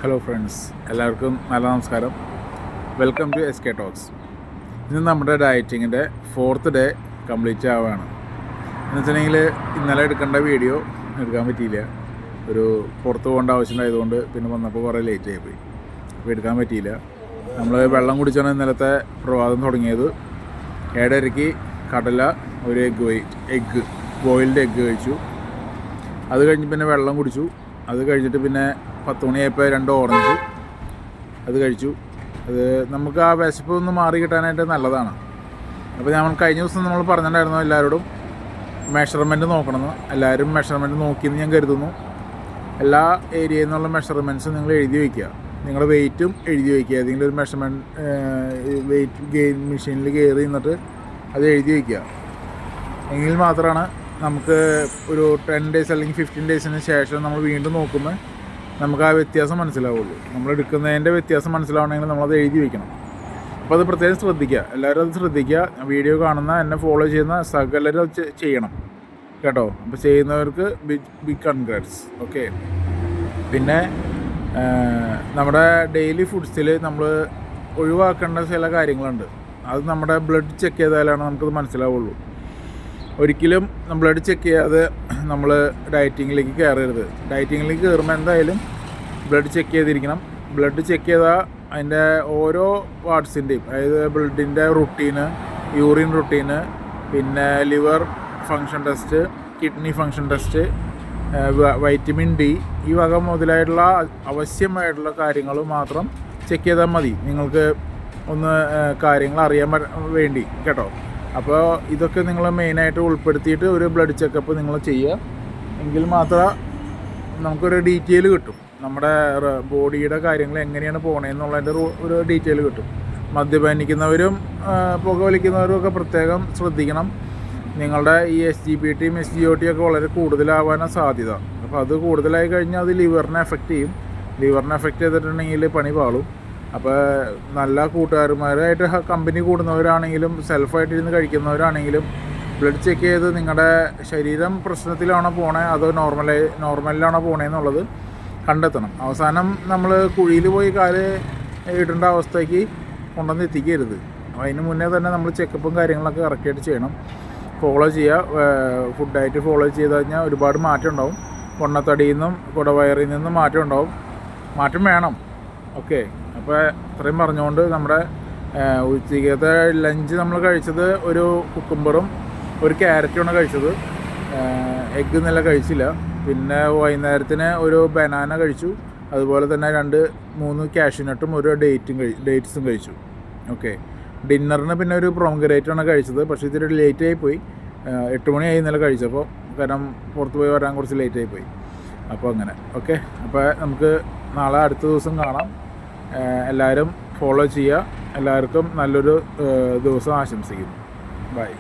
Hello friends, എല്ലാവർക്കും നല്ല നമസ്കാരം. Welcome to SK talks. ഇന്ന് നമ്മുടെ ഡയറ്റിങ്ങിൻ്റെ 4th ഡേ കംപ്ലീറ്റ് ആവുകയാണ്. എന്ന് വെച്ചിട്ടുണ്ടെങ്കിൽ ഇന്നലെ എടുക്കേണ്ട വീഡിയോ എടുക്കാൻ പറ്റിയില്ല. ഒരു പുറത്ത് പോകേണ്ട ആവശ്യമുണ്ടായതുകൊണ്ട് പിന്നെ വന്നപ്പോൾ കുറേ ലേറ്റ് ആയിപ്പോയി. അപ്പോൾ എടുക്കാൻ പറ്റിയില്ല. നമ്മൾ വെള്ളം കുടിച്ചാണ് ഇന്നലത്തെ പ്രഭാതം തുടങ്ങിയത്. 7:30 കടല ഒരു എഗ്ഗ് ബോയിൽഡ് എഗ്ഗ് കഴിച്ചു. അത് കഴിഞ്ഞ് പിന്നെ വെള്ളം കുടിച്ചു. അത് കഴിഞ്ഞിട്ട് പിന്നെ 10 മണിയായപ്പോൾ 2 ഓറഞ്ച് അത് കഴിച്ചു. അത് നമുക്ക് ആ വിശപ്പ് ഒന്ന് മാറി കിട്ടാനായിട്ട് നല്ലതാണ്. അപ്പോൾ നമ്മൾ കഴിഞ്ഞ ദിവസം നമ്മൾ പറഞ്ഞിട്ടുണ്ടായിരുന്നു എല്ലാവരോടും മെഷർമെൻറ്റ് നോക്കണമെന്ന്. എല്ലാവരും മെഷർമെൻറ്റ് നോക്കിയെന്ന് ഞാൻ കരുതുന്നു. എല്ലാ ഏരിയയിൽ നിന്നുള്ള മെഷർമെൻറ്റ്സ് നിങ്ങൾ എഴുതി വയ്ക്കുക. നിങ്ങളുടെ വെയിറ്റും എഴുതി വയ്ക്കുക. ഏതെങ്കിലും ഒരു വെയിറ്റ് ഗെയിൻ മെഷീനിൽ കയറി നിന്നിട്ട് അത് എഴുതി വയ്ക്കുക. എങ്കിൽ മാത്രമാണ് നമുക്ക് ഒരു 10 ഡേയ്സ് അല്ലെങ്കിൽ 15 ഡേയ്സിന് ശേഷം നമ്മൾ വീണ്ടും നോക്കുമ്പോൾ നമുക്ക് ആ വ്യത്യാസം മനസ്സിലാവുള്ളൂ. നമ്മൾ എടുക്കുന്നതിൻ്റെ വ്യത്യാസം മനസ്സിലാവണമെങ്കിൽ നമ്മളത് എഴുതി വയ്ക്കണം. അപ്പോൾ അത് പ്രത്യേകം ശ്രദ്ധിക്കുക. എല്ലാവരും അത് ശ്രദ്ധിക്കുക. വീഡിയോ കാണുന്ന എന്നെ ഫോളോ ചെയ്യുന്ന സകലരും അത് ചെയ്യണം കേട്ടോ. അപ്പോൾ ചെയ്യുന്നവർക്ക് ബിഗ് കൺഗ്രാറ്റ്സ്. ഓക്കെ. പിന്നെ നമ്മുടെ ഡെയിലി ഫുഡ്സിൽ നമ്മൾ ഒഴിവാക്കേണ്ട ചില കാര്യങ്ങളുണ്ട്. അത് നമ്മുടെ ബ്ലഡ് ചെക്ക് ചെയ്താലാണ് നമുക്കത് മനസ്സിലാവുള്ളൂ. ഒരിക്കലും ബ്ലഡ് ചെക്ക് ചെയ്യാതെ നമ്മൾ ഡയറ്റിങ്ങിലേക്ക് കയറരുത്. ഡയറ്റിങ്ങിലേക്ക് കയറുമ്പോൾ എന്തായാലും ബ്ലഡ് ചെക്ക് ചെയ്തിരിക്കണം. ബ്ലഡ് ചെക്ക് ചെയ്താൽ അതിൻ്റെ ഓരോ പാർട്സിൻ്റെയും, അതായത് ബ്ലഡിൻ്റെ റുട്ടീന്, യൂറിൻ റുട്ടീന്, പിന്നെ liver function test, kidney function test, vitamin D, ഈ വക മുതലായിട്ടുള്ള ആവശ്യമായിട്ടുള്ള കാര്യങ്ങൾ മാത്രം ചെക്ക് ചെയ്താൽ മതി. നിങ്ങൾക്ക് ഒന്ന് കാര്യങ്ങൾ അറിയാൻ വേണ്ടി കേട്ടോ. അപ്പോൾ ഇതൊക്കെ നിങ്ങൾ മെയിനായിട്ട് ഉൾപ്പെടുത്തിയിട്ട് ഒരു ബ്ലഡ് ചെക്കപ്പ് നിങ്ങൾ ചെയ്യുക. എങ്കിൽ മാത്രമേ നമുക്കൊരു ഡീറ്റെയിൽ കിട്ടും. നമ്മുടെ ബോഡിയുടെ കാര്യങ്ങൾ എങ്ങനെയാണ് പോകണമെന്നുള്ളതിൻ്റെ ഒരു ഡീറ്റെയിൽ കിട്ടും. മദ്യപാനിക്കുന്നവരും പുക വലിക്കുന്നവരും ഒക്കെ പ്രത്യേകം ശ്രദ്ധിക്കണം. നിങ്ങളുടെ ഈ SGPTയും SGOTയും ഒക്കെ വളരെ കൂടുതലാവാനാണ് സാധ്യത. അപ്പോൾ അത് കൂടുതലായി കഴിഞ്ഞാൽ അത് ലിവറിനെ എഫക്റ്റ് ചെയ്യും. ലിവറിനെ എഫക്റ്റ് ചെയ്തിട്ടുണ്ടെങ്കിൽ പണി പാളും. അപ്പോൾ നല്ല കൂട്ടുകാരന്മാരായിട്ട് കമ്പനി കൂടുന്നവരാണെങ്കിലും സെൽഫായിട്ടിരുന്ന് കഴിക്കുന്നവരാണെങ്കിലും ബ്ലഡ് ചെക്ക് ചെയ്ത് നിങ്ങളുടെ ശരീരം പ്രശ്നത്തിലാണോ പോണേ അതോ നോർമലിലാണോ പോണേന്നുള്ളത് കണ്ടെത്തണം. അവസാനം നമ്മൾ കുഴിയിൽ പോയി കാല് ഇടേണ്ട അവസ്ഥയ്ക്ക് കൊണ്ടുവന്ന് എത്തിക്കരുത്. അതിന് മുന്നേ തന്നെ നമ്മൾ ചെക്കപ്പും കാര്യങ്ങളൊക്കെ കറക്റ്റായിട്ട് ചെയ്യണം. ഫോളോ ചെയ്യുക. ഫുഡ് ഡയറ്റ് ഫോളോ ചെയ്ത് കഴിഞ്ഞാൽ ഒരുപാട് മാറ്റം ഉണ്ടാവും. പൊണ്ണത്തടിയിൽ നിന്നും കുടവയറിൽ നിന്നും മാറ്റം ഉണ്ടാവും. മാറ്റം വേണം. ഓക്കെ. അപ്പോൾ ഇത്രയും പറഞ്ഞുകൊണ്ട് നമ്മുടെ ഉച്ചയ്ക്കത്തെ ലഞ്ച് നമ്മൾ കഴിച്ചത് ഒരു കുക്കുംബറും ഒരു ക്യാരറ്റുമാണ് കഴിച്ചത്. എഗ്ഗ് ഇന്നലെ കഴിച്ചില്ല. പിന്നെ വൈകുന്നേരത്തിന് ഒരു ബനാന കഴിച്ചു. അതുപോലെ തന്നെ 2-3 കാഷ്യൂനട്ടും ഒരു ഡേറ്റ്സും കഴിച്ചു. ഓക്കെ. ഡിന്നറിന് പിന്നെ ഒരു പ്രോംഗ്രേറ്റാണ് കഴിച്ചത്. പക്ഷേ ഇത്തിരി ലേറ്റായി പോയി. 8 മണിയായി ഇന്നലെ കഴിച്ചപ്പോൾ. കാരണം പുറത്ത് പോയി വരാൻ കുറച്ച് ലേറ്റായി പോയി. അപ്പോൾ അങ്ങനെ. ഓക്കെ. അപ്പോൾ നമുക്ക് നാളെ അടുത്ത ദിവസം കാണാം. എല്ലാവരും ഫോളോ ചെയ്യുക. എല്ലാവർക്കും നല്ലൊരു ദിവസം ആശംസിക്കുന്നു. ബൈ.